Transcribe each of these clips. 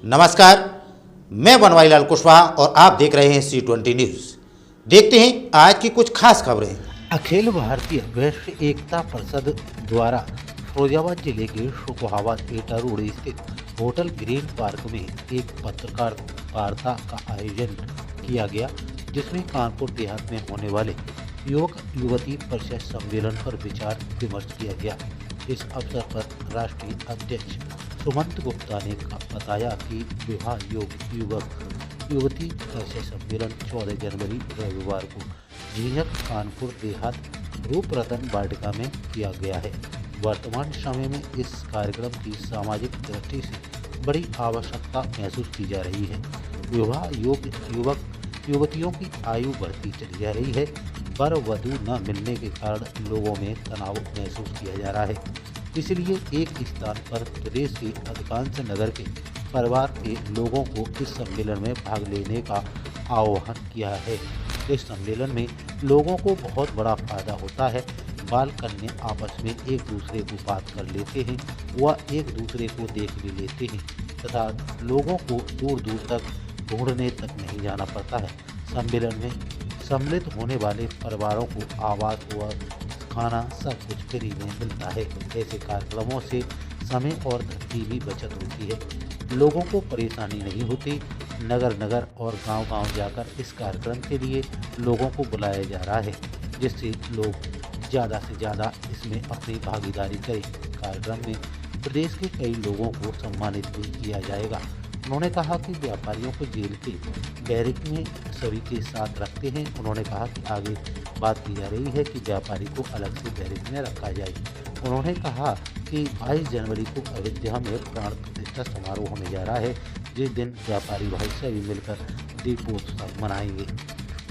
नमस्कार, मैं बनवारीलाल कुशवाहा और आप देख रहे हैं C20 न्यूज़। देखते हैं आज की कुछ खास खबरें। अखिल भारतीय वैश्य एकता परिषद द्वारा फिरोजाबाद जिले के शुकोहाबाद एटा रोड स्थित होटल ग्रीन पार्क में एक पत्रकार वार्ता का आयोजन किया गया, जिसमें कानपुर देहात में होने वाले युवक युवती परिषद सम्मेलन पर विचार विमर्श किया गया। इस अवसर पर राष्ट्रीय अध्यक्ष सुमंत गुप्ता ने बताया कि विवाह योग्य युवक युवती परिषद सम्मेलन 14 जनवरी रविवार को झींझक कानपुर देहात रूपरतन वाटिका में किया गया है। वर्तमान समय में इस कार्यक्रम की सामाजिक दृष्टि से बड़ी आवश्यकता महसूस की जा रही है। विवाह योग्य युवक युवतियों की आयु बढ़ती चली जा रही है। वर वधू न मिलने के कारण लोगों में तनाव महसूस किया जा रहा है। इसलिए एक स्थान पर प्रदेश के अधिकांश नगर के परिवार के लोगों को इस सम्मेलन में भाग लेने का आह्वान किया है। इस सम्मेलन में लोगों को बहुत बड़ा फायदा होता है। बाल कन्या आपस में एक दूसरे को बात कर लेते हैं, वह एक दूसरे को देख भी लेते हैं तथा लोगों को दूर दूर तक ढूंढने तक नहीं जाना पड़ता है। सम्मेलन में सम्मिलित होने वाले परिवारों को आवास व खाना सब कुछ फ्री में मिलता है। ऐसे कार्यक्रमों से समय और धरती भी बचत होती है। लोगों को परेशानी नहीं होती। नगर नगर और गांव-गांव जाकर इस कार्यक्रम के लिए लोगों को बुलाया जा रहा है, जिससे लोग ज़्यादा से ज़्यादा इसमें अपनी भागीदारी करें। कार्यक्रम में प्रदेश के कई लोगों को सम्मानित भी किया जाएगा। उन्होंने कहा कि व्यापारियों को जेल के बैरिक में सभी के साथ रखते हैं। उन्होंने कहा कि आगे बात की जा रही है कि व्यापारी को अलग से बैरिक में रखा जाए। उन्होंने कहा कि 22 जनवरी को अयोध्या में प्राण प्रतिष्ठा समारोह होने जा रहा है, जिस दिन व्यापारी भाई सभी मिलकर दीपोत्सव मनाएंगे।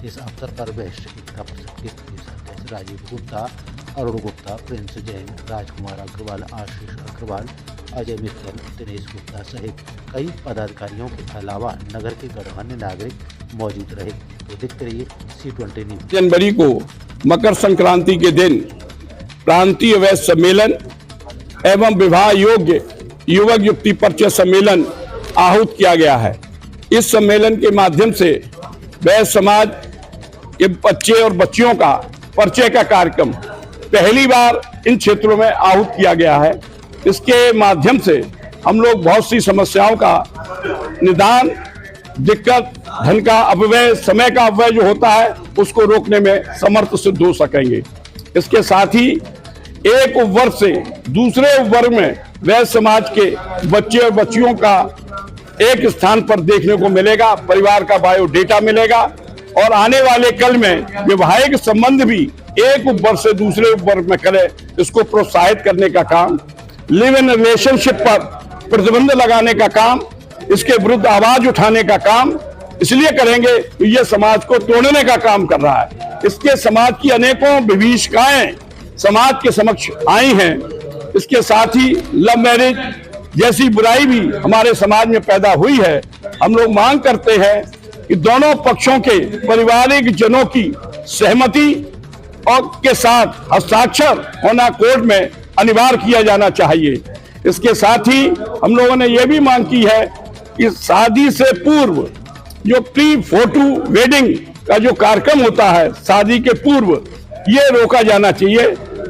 इस अवसर पर वैश्य एकता परिषद के प्रदेश अध्यक्ष राजीव गुप्ता, अरुण गुप्ता, प्रिंस जैन, राजकुमार अग्रवाल, आशीष अग्रवाल, अजय मित्तल, दिनेश गुप्ता सहित कई पदाधिकारियों के अलावा नगर के गणमान्य नागरिक मौजूद रहे। तो देखते रहिए C20 न्यूज़। जनवरी को मकर संक्रांति के दिन प्रांतीय वैश्य सम्मेलन एवं विवाह योग्य युवक युवती परिचय सम्मेलन आहूत किया गया है। इस सम्मेलन के माध्यम से वैश्य समाज के बच्चे और बच्चियों का परिचय का कार्यक्रम पहली बार इन क्षेत्रों में आहूत किया गया है। इसके माध्यम से हम लोग बहुत सी समस्याओं का निदान, दिक्कत, धन का अपव्यय, समय का अपव्यय जो होता है उसको रोकने में समर्थ सिद्ध हो सकेंगे। इसके साथ ही एक वर्ग से दूसरे वर्ग में वैश्य समाज के बच्चे और बच्चियों का एक स्थान पर देखने को मिलेगा, परिवार का बायोडेटा मिलेगा और आने वाले कल में वैवाहिक संबंध भी एक वर्ग से दूसरे वर्ग में करे, इसको प्रोत्साहित करने का काम, लिव इन रिलेशनशिप पर प्रतिबंध लगाने का काम, इसके विरुद्ध आवाज उठाने का काम इसलिए करेंगे तो ये समाज को तोड़ने का काम कर रहा है। इसके समाज की अनेकों विभीषिकाएं समाज के समक्ष आई हैं। इसके साथ ही लव मैरिज जैसी बुराई भी हमारे समाज में पैदा हुई है। हम लोग मांग करते हैं कि दोनों पक्षों के पारिवारिक जनों की सहमति और के साथ हस्ताक्षर होना कोर्ट में अनिवार्य किया जाना चाहिए। इसके साथ ही हम लोगों ने यह भी मांग की है कि शादी से पूर्व जो प्री फोटो वेडिंग का जो कार्यक्रम होता है, शादी के पूर्व ये रोका जाना चाहिए।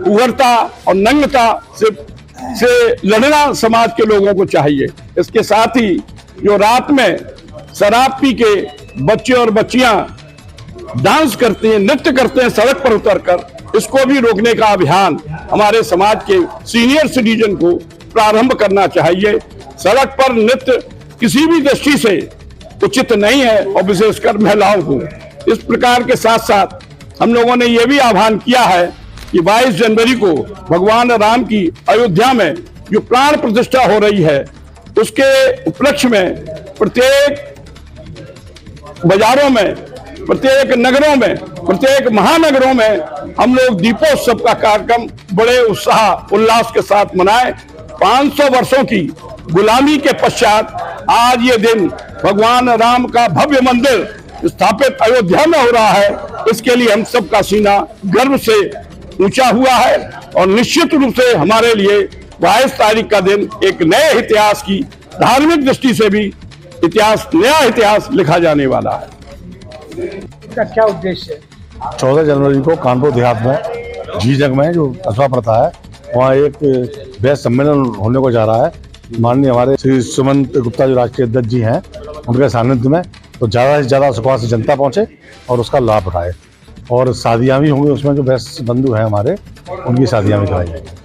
उग्रता और नग्नता से लड़ना समाज के लोगों को चाहिए। इसके साथ ही जो रात में शराब पी के बच्चे और बच्चियां डांस करते हैं, नृत्य करते हैं सड़क पर उतरकर, इसको भी रोकने का अभियान हमारे समाज के सीनियर सिटीजन को प्रारंभ करना चाहिए। सड़क पर नृत्य किसी भी दृष्टि से उचित नहीं है और विशेषकर महिलाओं को। इस प्रकार के साथ साथ हम लोगों ने यह भी आह्वान किया है कि 22 जनवरी को भगवान राम की अयोध्या में जो प्राण प्रतिष्ठा हो रही है, उसके उपलक्ष्य में प्रत्येक बाजारों में, प्रत्येक नगरों में, प्रत्येक महानगरों में हम लोग दीपोत्सव का कार्यक्रम बड़े उत्साह उल्लास के साथ मनाएं। 500 वर्षों की गुलामी के पश्चात आज ये दिन भगवान राम का भव्य मंदिर स्थापित अयोध्या में हो रहा है। इसके लिए हम सबका सीना गर्व से ऊंचा हुआ है और निश्चित रूप से हमारे लिए 22 तारीख का दिन एक नए इतिहास की धार्मिक दृष्टि से भी इतिहास, नया इतिहास लिखा जाने वाला है। इसका क्या उद्देश्य है? 14 जनवरी को कानपुर देहात में झीझक में जो कस्बा पड़ता है वहाँ एक बहस सम्मेलन होने को जा रहा है। माननीय हमारे श्री सुमंत गुप्ता जो राष्ट्रीय अध्यक्ष जी हैं उनके सानिध्य में, तो ज़्यादा से ज़्यादा सुखवा से जनता पहुँचे और उसका लाभ उठाए। और शादियाँ भी होंगी उसमें, जो बहस बंधु हैं हमारे उनकी शादियाँ भी कराई जाएंगी।